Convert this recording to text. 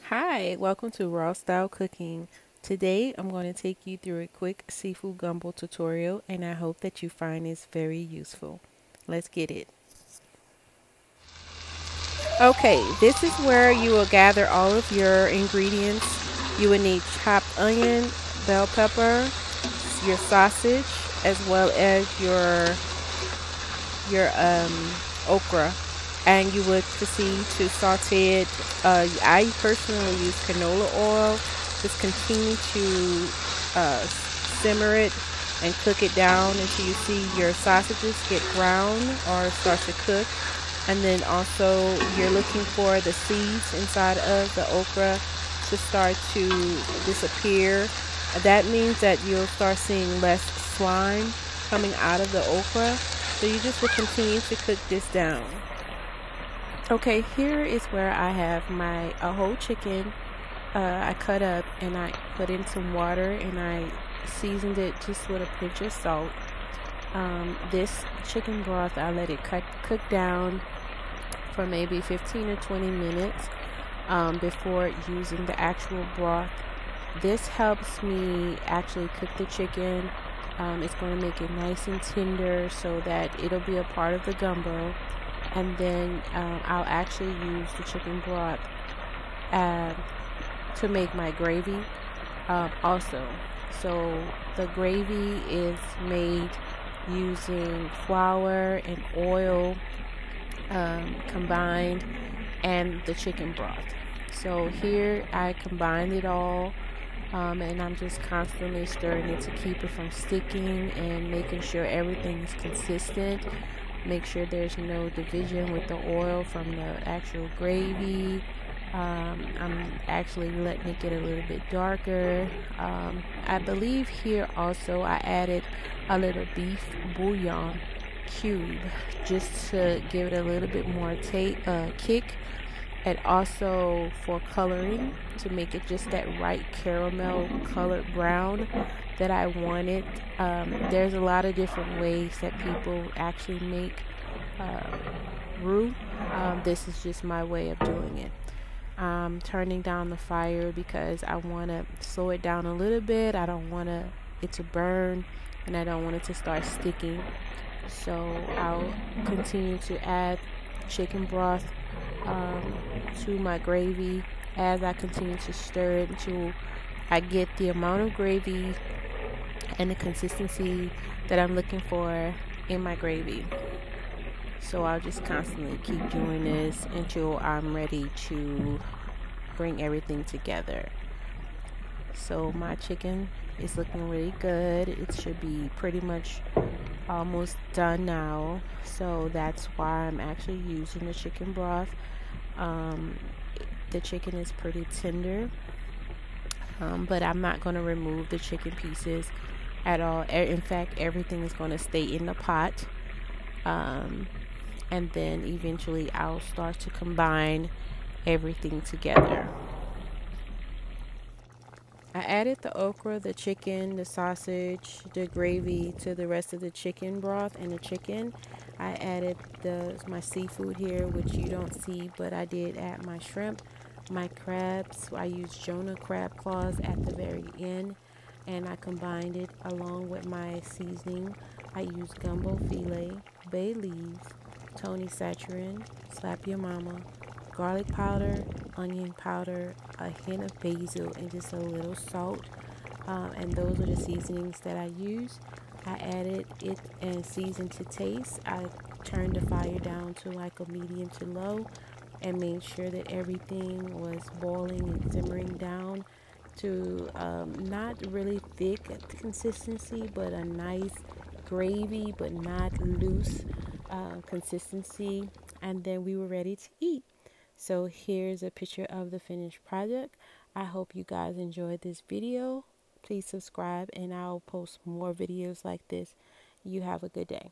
Hi, welcome to Raw Style Cooking. Today I'm going to take you through a quick seafood gumbo tutorial and I hope that you find this very useful. Let's get it. Okay, this is where you will gather all of your ingredients. You will need chopped onion, bell pepper, your sausage, as well as your okra, and you would proceed to saute it. I personally use canola oil. Just continue to simmer it and cook it down until you see your sausages get brown or start to cook. And then also you're looking for the seeds inside of the okra to start to disappear. That means that you'll start seeing less slime coming out of the okra. So you just will continue to cook this down. Okay, here is where I have a whole chicken. I cut up and I put in some water and I seasoned it just with a pinch of salt. This chicken broth, I let it cook down for maybe 15 or 20 minutes before using the actual broth. This helps me actually cook the chicken. It's going to make it nice and tender so that it'll be a part of the gumbo. And then I'll actually use the chicken broth to make my gravy also. So the gravy is made using flour and oil combined and the chicken broth. So here I combined it all and I'm just constantly stirring it to keep it from sticking and making sure everything is consistent. Make sure there's no division with the oil from the actual gravy. I'm actually letting it get a little bit darker. I believe here also I added a little beef bouillon cube just to give it a little bit more kick, and also for coloring to make it just that right caramel colored brown that I wanted. There's a lot of different ways that people actually make roux. This is just my way of doing it. Turning down the fire because I want to slow it down a little bit. I don't want it to burn and I don't want it to start sticking. So I'll continue to add chicken broth to my gravy as I continue to stir it until I get the amount of gravy and the consistency that I'm looking for in my gravy. So I'll just constantly keep doing this until I'm ready to bring everything together. So my chicken is looking really good. It should be pretty much almost done now. So that's why I'm actually using the chicken broth. The chicken is pretty tender, but I'm not going to remove the chicken pieces at all. In fact, everything is going to stay in the pot. And then eventually I'll start to combine everything together. I added the okra, the chicken, the sausage, the gravy to the rest of the chicken broth and the chicken. I added my seafood here, which you don't see, but I did add my shrimp, my crabs. I used Jonah crab claws at the very end, and I combined it along with my seasoning. I used gumbo filet, bay leaves, Tony saccharin, slap your mama, garlic powder, onion powder, a hint of basil, and just a little salt. And those are the seasonings that I use. I added it and seasoned to taste. I turned the fire down to like a medium to low and made sure that everything was boiling and simmering down to not really thick consistency, but a nice gravy, but not loose consistency. And then we were ready to eat. So here's a picture of the finished product. I hope you guys enjoyed this video. Please subscribe and I'll post more videos like this. You have a good day.